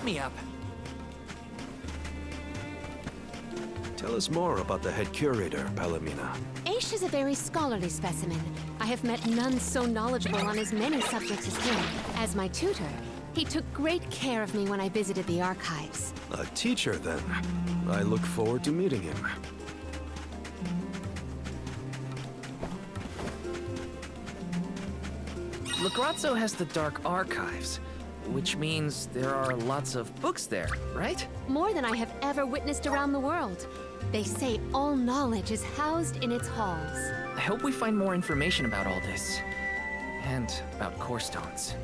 pick me up. Tell us more about the head curator, Palomina. Aish is a very scholarly specimen. I have met none so knowledgeable on as many subjects as him. As my tutor, he took great care of me when I visited the archives. A teacher, then. I look forward to meeting him. Lagrazzo has the Dark Archives, which means there are lots of books there, right? More than I have ever witnessed around the world. They say all knowledge is housed in its halls. I hope we find more information about all this. And about core stones.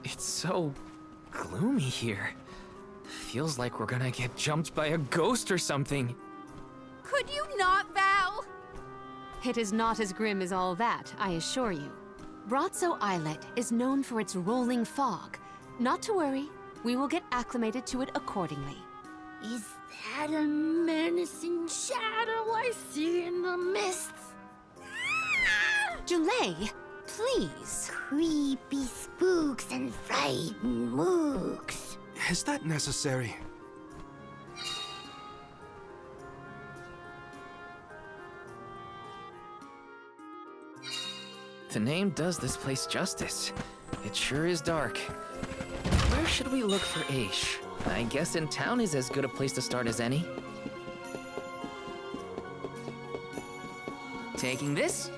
It's so gloomy here. Feels like we're gonna get jumped by a ghost or something. Could you not, Val? It is not as grim as all that, I assure you. Brazzo Islet is known for its rolling fog. Not to worry, we will get acclimated to it accordingly. Is that a menacing shadow I see in the mists? Julay, please. Creepy spooks and frightened mooks. Is that necessary? The name does this place justice. It sure is dark. Where should we look for Aish? I guess in town is as good a place to start as any. Taking this?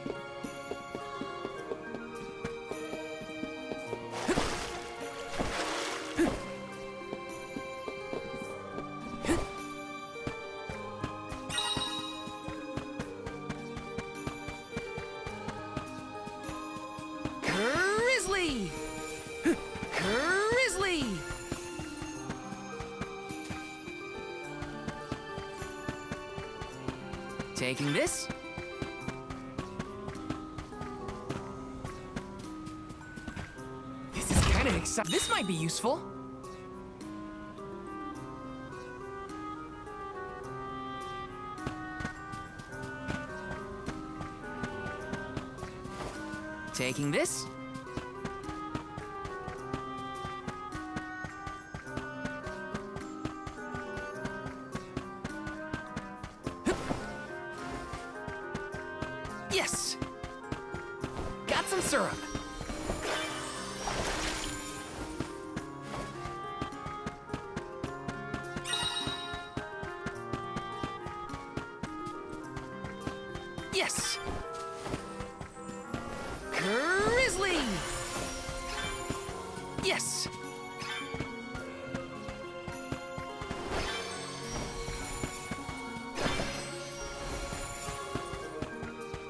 Grizzly! Grizzly! Taking this? This is kind of exciting. This might be useful. Taking this? Yes! Got some syrup. Yes! Grizzly! Yes!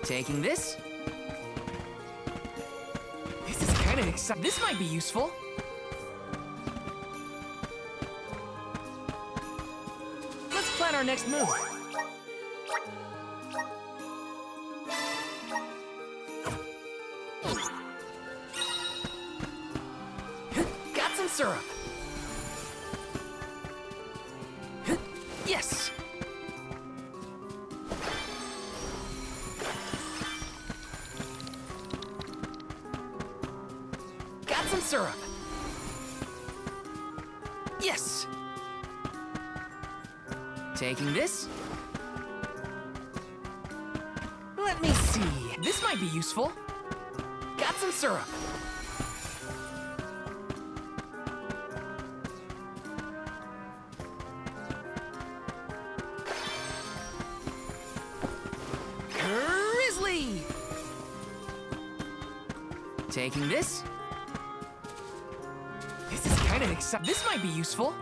Taking this? This is kind of exciting. This might be useful. Let's plan our next move. Got some syrup. Yes! Got some syrup. Yes! Taking this? Let me see. This might be useful. Got some syrup. Grizzly! Taking this? This is kind of exciting. This might be useful.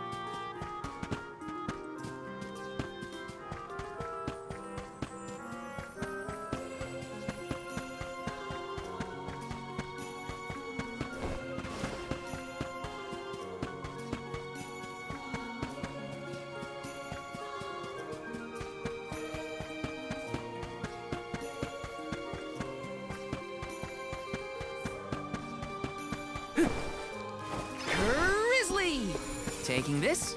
Grizzly! Taking this?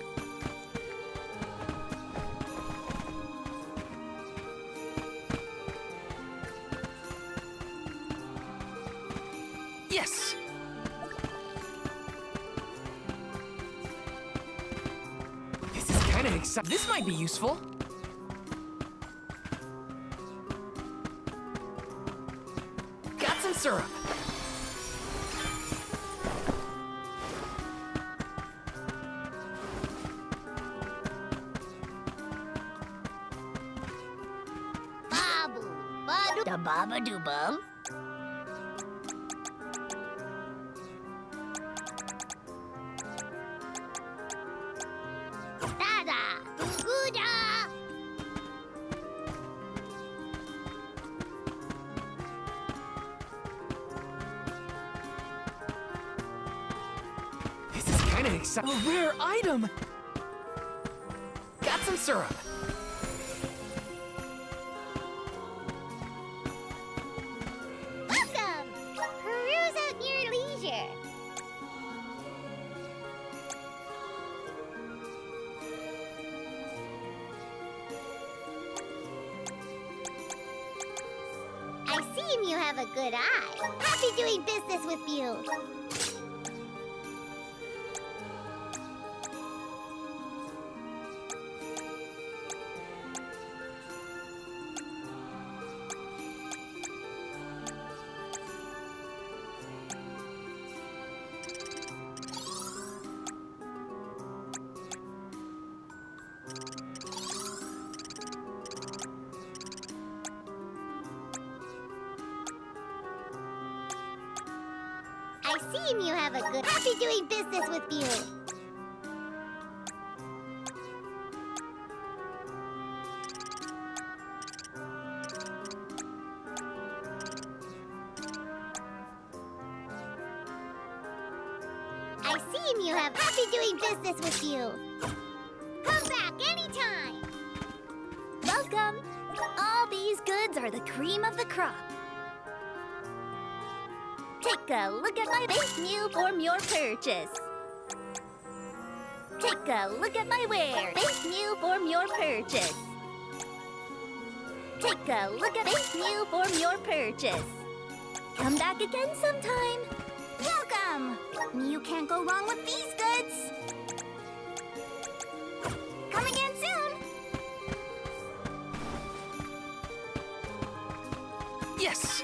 Yes! This is kind of exciting. This might be useful. Got some syrup. Babu, badu, da baba do bum. Dada, guda. This is kind of exciting. A rare item! Got some syrup. Welcome. Peruse at your leisure. I see you have a good eye. Happy doing business with you. I see you have a good. Happy doing business with you. I see you have. Happy doing business with you. Come back anytime. Welcome. All these goods are the cream of the crop. Take a look at my base meal form your purchase. Take a look at my ware. Base meal form your purchase. Take a look at base meal form your purchase. Come back again sometime. Welcome. You can't go wrong with these goods. Come again soon. Yes!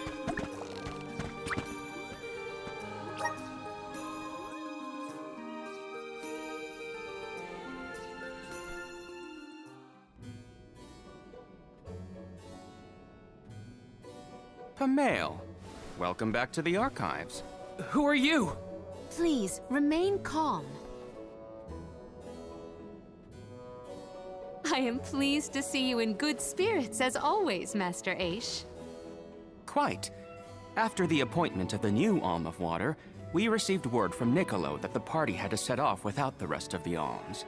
Pamail, welcome back to the archives. Who are you? Please, remain calm. I am pleased to see you in good spirits, as always, Master Aish. Quite. After the appointment of the new Alm of Water, we received word from Niccolo that the party had to set off without the rest of the alms.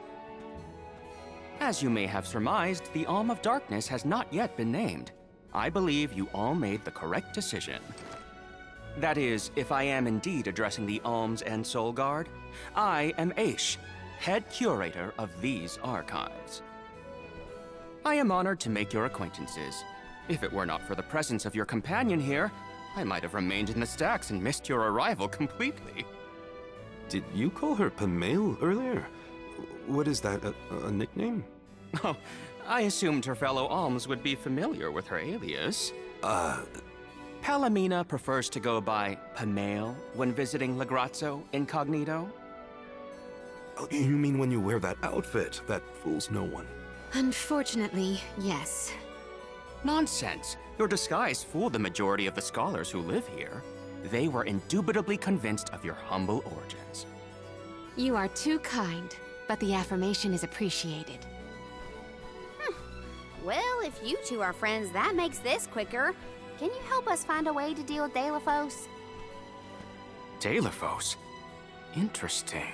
As you may have surmised, the Alm of Darkness has not yet been named. I believe you all made the correct decision. That is, if I am indeed addressing the Alms and Soul Guard, I am Aish, head curator of these archives. I am honored to make your acquaintances. If it were not for the presence of your companion here, I might have remained in the stacks and missed your arrival completely. Did you call her Pamail earlier? What is that, a nickname? Oh, I assumed her fellow alms would be familiar with her alias. Palomina prefers to go by Pamail when visiting Legrazzo incognito. Oh, you mean when you wear that outfit that fools no one? Unfortunately, yes. Nonsense. Your disguise fooled the majority of the scholars who live here. they were indubitably convinced of your humble origins. You are too kind, but the affirmation is appreciated. Well, if you two are friends, that makes this quicker. Can you help us find a way to deal with Delaphos? Delaphos? Interesting.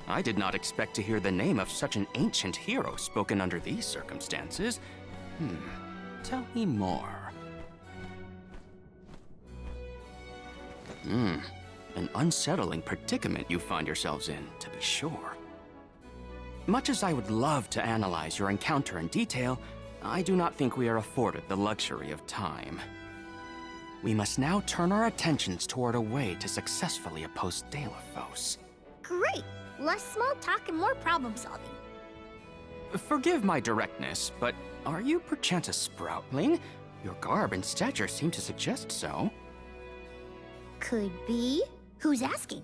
I did not expect to hear the name of such an ancient hero spoken under these circumstances. Tell me more. An unsettling predicament you find yourselves in, to be sure. Much as I would love to analyze your encounter in detail, I do not think we are afforded the luxury of time. We must now turn our attentions toward a way to successfully oppose Delaphos. Great! Less small talk and more problem solving. Forgive my directness, but are you perchance a sproutling? Your garb and stature seem to suggest so. Could be. Who's asking?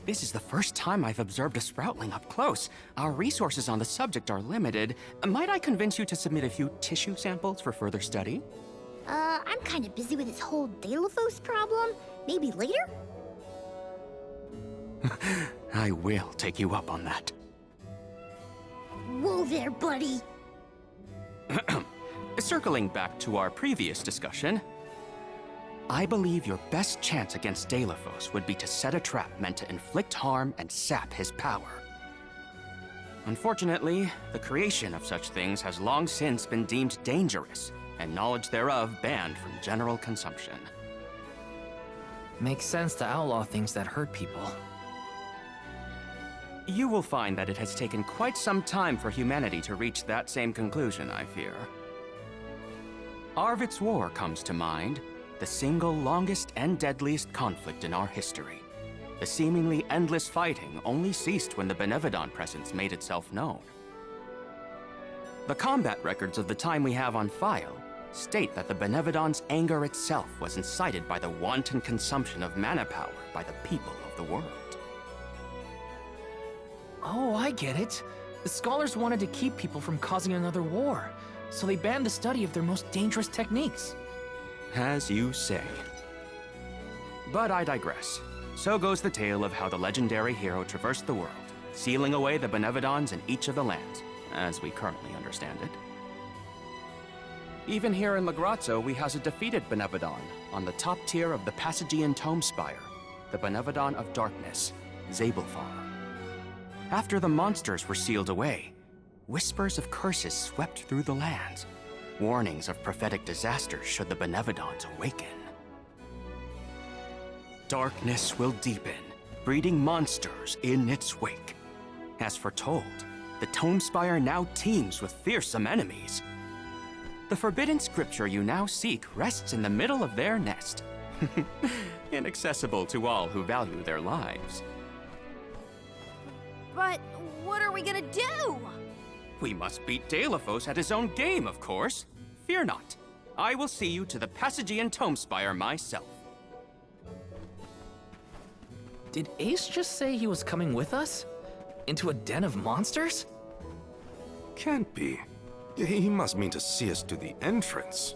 This is the first time I've observed a sproutling up close. Our resources on the subject are limited. Might I convince you to submit a few tissue samples for further study? I'm kind of busy with this whole Delaphos problem. Maybe later? I will take you up on that. Whoa there, buddy! Circling back to our previous discussion, I believe your best chance against Delaphos would be to set a trap meant to inflict harm and sap his power. Unfortunately, the creation of such things has long since been deemed dangerous, and knowledge thereof banned from general consumption. Makes sense to outlaw things that hurt people. You will find that it has taken quite some time for humanity to reach that same conclusion, I fear. Arvid's War comes to mind, the single longest and deadliest conflict in our history. The seemingly endless fighting only ceased when the Benevodon presence made itself known. The combat records of the time we have on file state that the Benevodon's anger itself was incited by the wanton consumption of mana power by the people of the world. Oh, I get it. The scholars wanted to keep people from causing another war, so they banned the study of their most dangerous techniques. As you say. But I digress. So goes the tale of how the legendary hero traversed the world, sealing away the Benevodons in each of the lands, as we currently understand it. Even here in Lagrazzo, we house a defeated Benevodon on the top tier of the Passagean Tome Spire, the Benevodon of Darkness, Zabelfar. After the monsters were sealed away, whispers of curses swept through the lands, warnings of prophetic disaster should the Benevodons awaken. Darkness will deepen, breeding monsters in its wake. As foretold, the Tome Spire now teems with fearsome enemies. The forbidden scripture you now seek rests in the middle of their nest, inaccessible to all who value their lives. But what are we gonna do? We must beat Delaphos at his own game, of course. Fear not. I will see you to the Passagean Tome Spire myself. Did Ace just say he was coming with us? Into a den of monsters? Can't be. He must mean to see us to the entrance.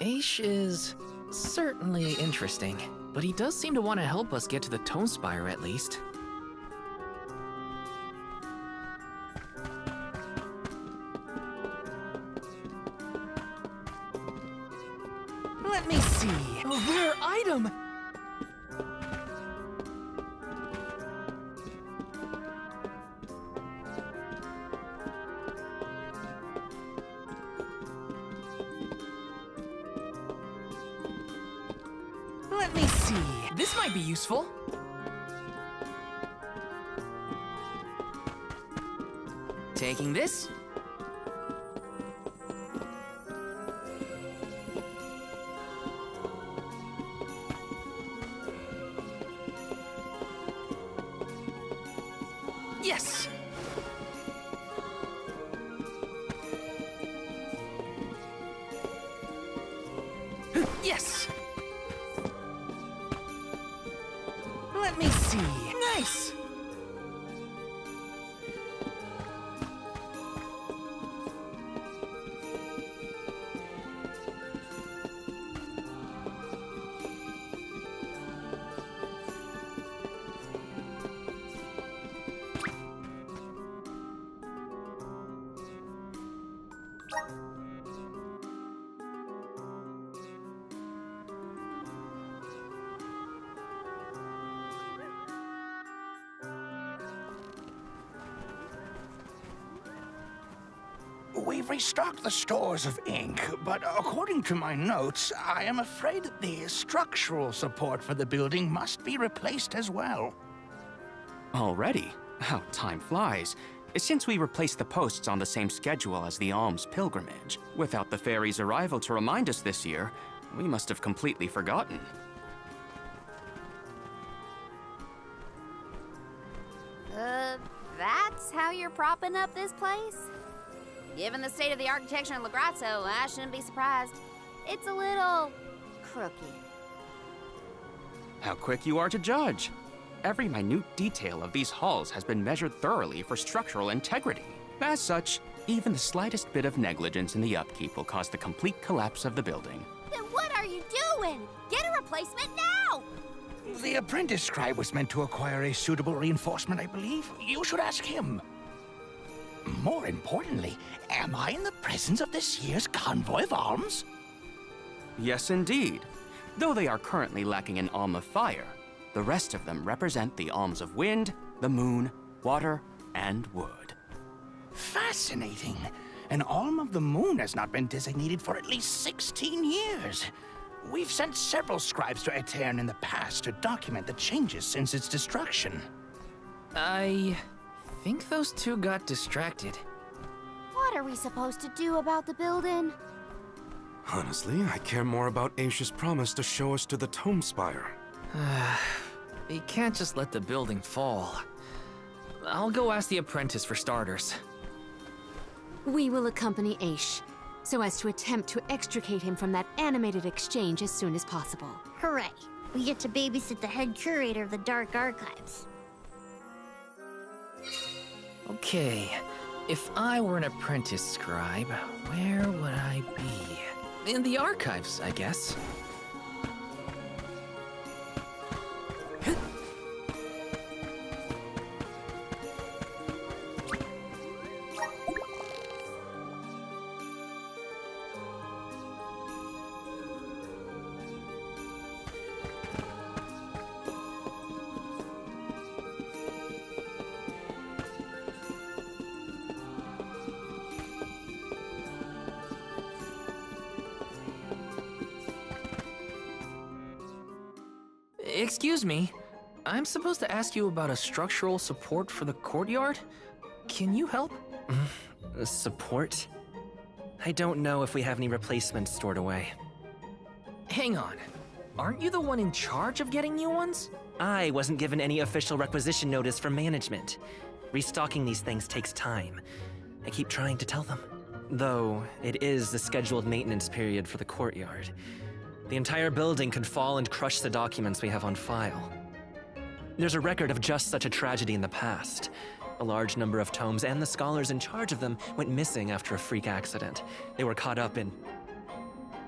Ace is certainly interesting, but he does seem to want to help us get to the Tome Spire at least. Let me see. A rare item! Let me see. This might be useful. Taking this. Yes! Yes! Let me see. Nice! We've restocked the stores of ink, but according to my notes, I am afraid that the structural support for the building must be replaced as well. Already? How time flies. Since we replaced the posts on the same schedule as the alms pilgrimage, without the fairy's arrival to remind us this year, we must have completely forgotten. That's how you're propping up this place? Given the state of the architecture in Lagrazzo, I shouldn't be surprised. It's a little crooked. How quick you are to judge. Every minute detail of these halls has been measured thoroughly for structural integrity. As such, even the slightest bit of negligence in the upkeep will cause the complete collapse of the building. Then what are you doing? Get a replacement now! The apprentice scribe was meant to acquire a suitable reinforcement, I believe. You should ask him. More importantly, am I in the presence of this year's convoy of alms? Yes, indeed. Though they are currently lacking an alm of fire, the rest of them represent the alms of wind, the moon, water, and wood. Fascinating. An alm of the moon has not been designated for at least 16 years. We've sent several scribes to Aetern in the past to document the changes since its destruction. I think those two got distracted. What are we supposed to do about the building? Honestly, I care more about Aisha's promise to show us to the Tome Spire. You can't just let the building fall. I'll go ask the apprentice for starters. We will accompany Aish, so as to attempt to extricate him from that animated exchange as soon as possible. Hooray. We get to babysit the head curator of the Dark Archives. Okay, if I were an apprentice scribe, where would I be? In the archives, I guess. Excuse me, I'm supposed to ask you about a structural support for the courtyard? Can you help? Support? I don't know if we have any replacements stored away. Hang on, aren't you the one in charge of getting new ones? I wasn't given any official requisition notice from management. Restocking these things takes time. I keep trying to tell them. Though, it is the scheduled maintenance period for the courtyard. The entire building could fall and crush the documents we have on file. There's a record of just such a tragedy in the past. A large number of tomes and the scholars in charge of them went missing after a freak accident. They were caught up in...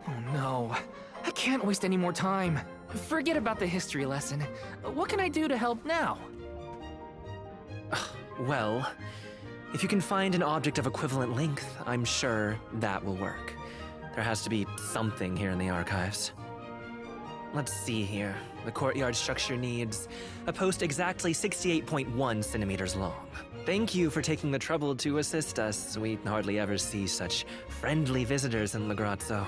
Oh no, I can't waste any more time. Forget about the history lesson. What can I do to help now? Well, if you can find an object of equivalent length, I'm sure that will work. There has to be something here in the archives. Let's see here. The courtyard structure needs a post exactly 68.1 centimeters long. Thank you for taking the trouble to assist us. We hardly ever see such friendly visitors in Lagrazzo.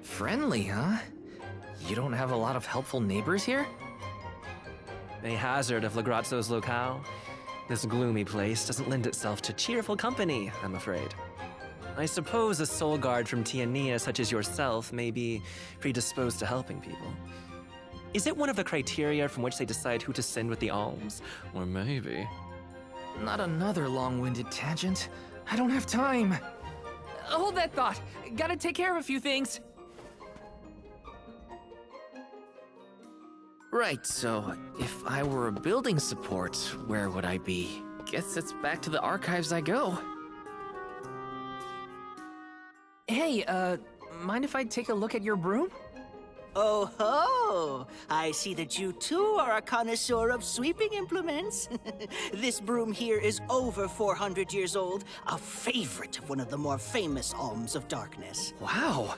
Friendly, huh? You don't have a lot of helpful neighbors here? A hazard of Lagrazzo's locale. This gloomy place doesn't lend itself to cheerful company, I'm afraid. I suppose a soul guard from Tiania such as yourself may be predisposed to helping people. Is it one of the criteria from which they decide who to send with the alms? Or maybe... Not another long-winded tangent. I don't have time. Hold that thought. Gotta take care of a few things. Right, so if I were a building support, where would I be? Guess it's back to the archives I go. Hey, mind if I take a look at your broom? Oh ho! I see that you too are a connoisseur of sweeping implements. This broom here is over 400 years old, a favorite of one of the more famous alms of darkness. Wow,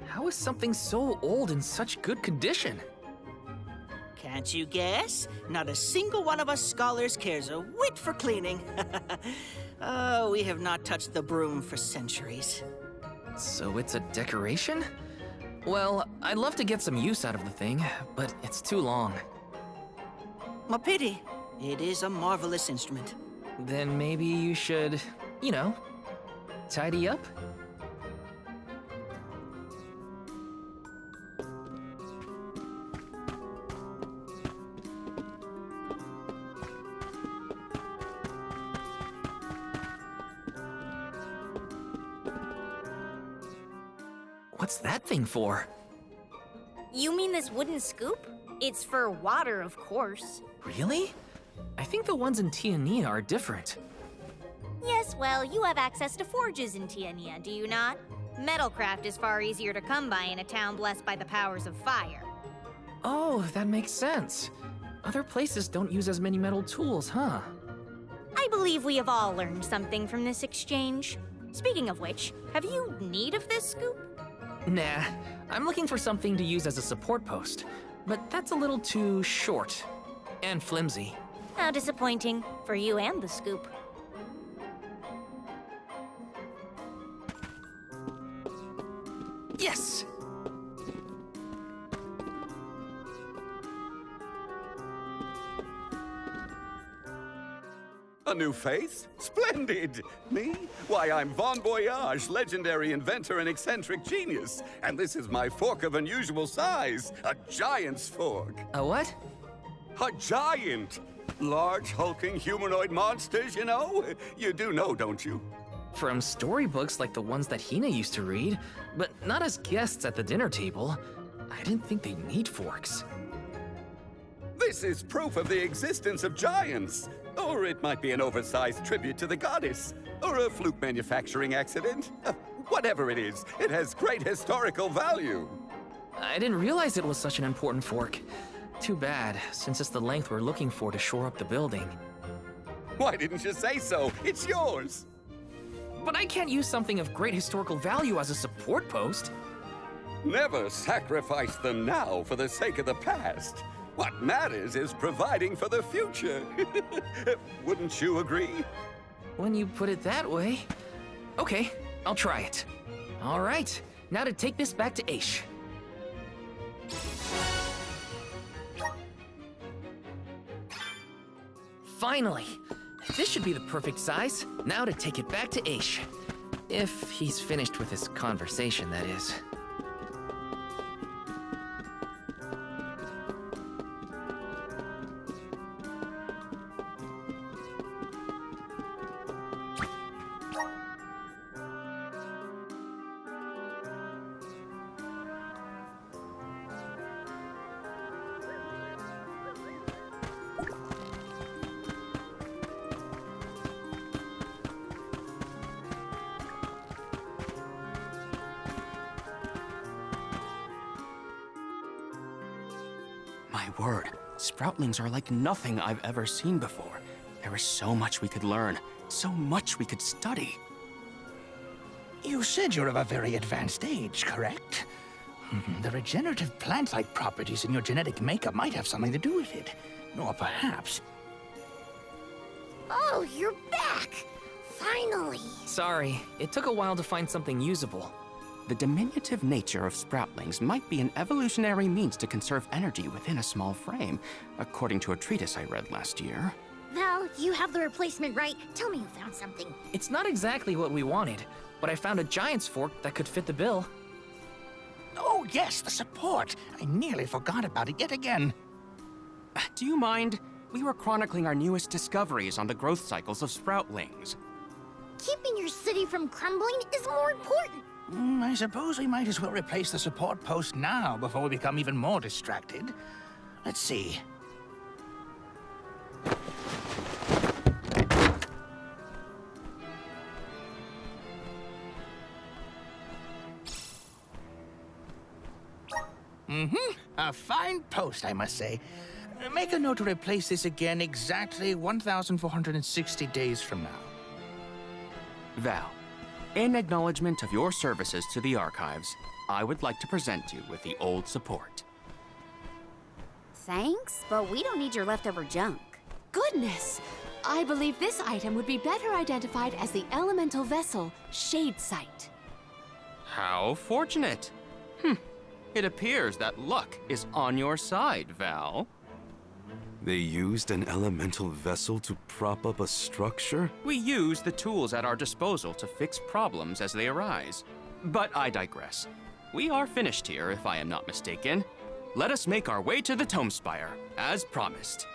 how is something so old in such good condition? Can't you guess? Not a single one of us scholars cares a whit for cleaning. Oh, we have not touched the broom for centuries. So it's a decoration? Well, I'd love to get some use out of the thing, but it's too long. A pity. It is a marvelous instrument. Then maybe you should, you know, tidy up? What's that thing for? You mean this wooden scoop? It's for water, of course. Really? I think the ones in Tiania are different. Yes, well, you have access to forges in Tiania, do you not? Metalcraft is far easier to come by in a town blessed by the powers of fire. Oh, that makes sense. Other places don't use as many metal tools, huh? I believe we have all learned something from this exchange. Speaking of which, have you need of this scoop? Nah, I'm looking for something to use as a support post, but that's a little too short and flimsy. How disappointing for you and the scoop. Yes! A new face? Splendid! Me? Why, I'm Bon Voyage, legendary inventor and eccentric genius. And this is my fork of unusual size, a giant's fork. A what? A giant! Large, hulking humanoid monsters, you know? You do know, don't you? From storybooks like the ones that Hina used to read, but not as guests at the dinner table. I didn't think they'd need forks. This is proof of the existence of giants. Or it might be an oversized tribute to the goddess. Or a fluke manufacturing accident. Whatever it is, it has great historical value. I didn't realize it was such an important fork. Too bad, since it's the length we're looking for to shore up the building. Why didn't you say so? It's yours. But I can't use something of great historical value as a support post. Never sacrifice them now for the sake of the past. What matters is providing for the future. Wouldn't you agree? When you put it that way. Okay, I'll try it. All right, now to take this back to Aish. Finally! This should be the perfect size. Now to take it back to Aish. If he's finished with his conversation, that is. My word, sproutlings are like nothing I've ever seen before. There is so much we could learn, so much we could study. You said you're of a very advanced age, correct? The regenerative plant-like properties in your genetic makeup might have something to do with it. Or perhaps... Oh, you're back! Finally! Sorry, it took a while to find something usable. The diminutive nature of sproutlings might be an evolutionary means to conserve energy within a small frame, according to a treatise I read last year. Val, you have the replacement, right? Tell me you found something. It's not exactly what we wanted, but I found a giant's fork that could fit the bill. Oh, yes, the support. I nearly forgot about it yet again. Do you mind? We were chronicling our newest discoveries on the growth cycles of sproutlings. Keeping your city from crumbling is more important. I suppose we might as well replace the support post now before we become even more distracted. Let's see. A fine post, I must say. Make a note to replace this again exactly 1,460 days from now. Val, in acknowledgement of your services to the archives, I would like to present you with the old support. Thanks, but we don't need your leftover junk. Goodness! I believe this item would be better identified as the elemental vessel, Shade Sight. How fortunate. It appears that luck is on your side, Val. They used an elemental vessel to prop up a structure? We use the tools at our disposal to fix problems as they arise. But I digress. We are finished here, if I am not mistaken. Let us make our way to the Tome Spire, as promised.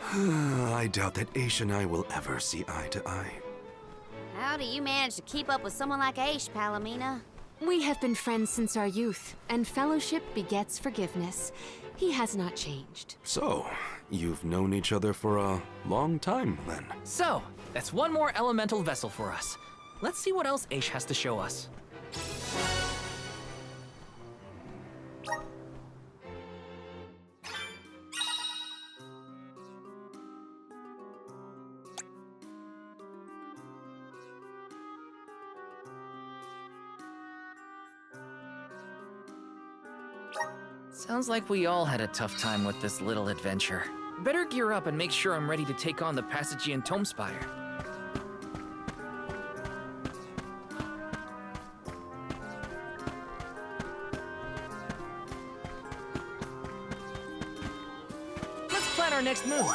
I doubt that Aish and I will ever see eye to eye. How do you manage to keep up with someone like Aish, Palomina? We have been friends since our youth, and fellowship begets forgiveness. He has not changed. So, you've known each other for a long time, then? So, that's one more elemental vessel for us. Let's see what else Aish has to show us. Sounds like we all had a tough time with this little adventure. Better gear up and make sure I'm ready to take on the Passagean Tome Spire. Let's plan our next move.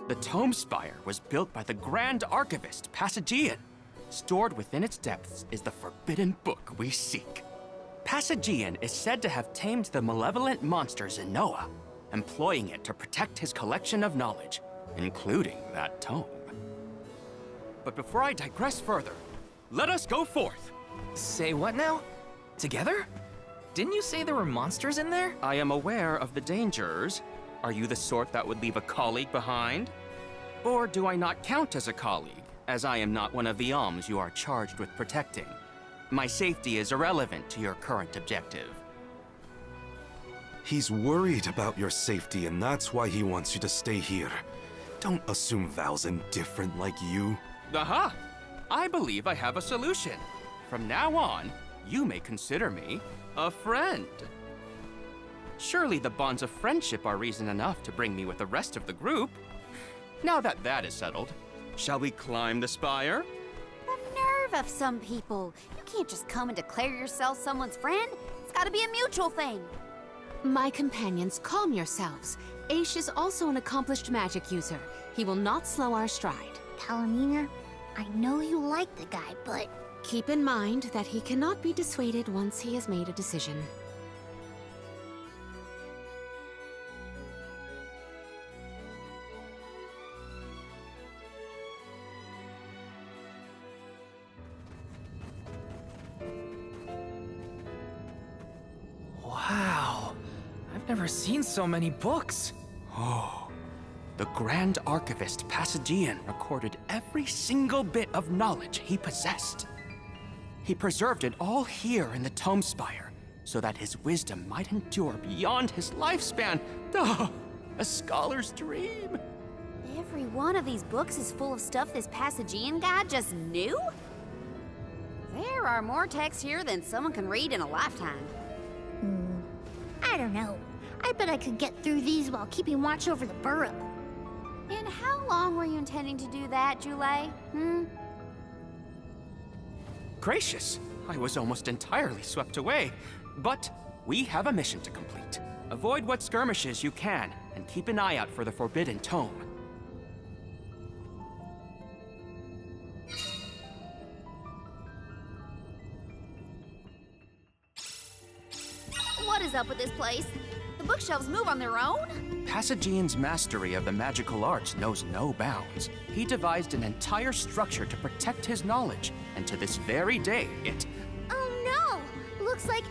The Tome Spire was built by the Grand Archivist, Passagean. Stored within its depths is the forbidden book we seek. Passagean is said to have tamed the malevolent monster Zenoa, employing it to protect his collection of knowledge, including that tome. But before I digress further, let us go forth. Say what now? Together? Didn't you say there were monsters in there? I am aware of the dangers. Are you the sort that would leave a colleague behind? Or do I not count as a colleague, as I am not one of the alms you are charged with protecting? My safety is irrelevant to your current objective. He's worried about your safety, and that's why he wants you to stay here. Don't assume Val's indifferent like you. Aha! I believe I have a solution. From now on, you may consider me a friend. Surely the bonds of friendship are reason enough to bring me with the rest of the group. Now that that is settled, shall we climb the spire? The nerve of some people. You can't just come and declare yourself someone's friend. It's gotta be a mutual thing. My companions, calm yourselves. Aish is also an accomplished magic user. He will not slow our stride. Palomina, I know you like the guy, but Keep in mind that he cannot be dissuaded once he has made a decision. Wow. I've never seen so many books. Oh, the Grand Archivist Passagean recorded every single bit of knowledge he possessed. He preserved it all here in the Tome Spire, so that his wisdom might endure beyond his lifespan. Oh, a scholar's dream. Every one of these books is full of stuff this Passagean guy just knew? There are more texts here than someone can read in a lifetime. I don't know. I bet I could get through these while keeping watch over the burrow. And how long were you intending to do that, Jule? Gracious, I was almost entirely swept away. But we have a mission to complete. Avoid what skirmishes you can, and keep an eye out for the Forbidden Tome. up with this place? The bookshelves move on their own? Passagian's mastery of the magical arts knows no bounds. He devised an entire structure to protect his knowledge, and to this very day, it... Oh no! Looks like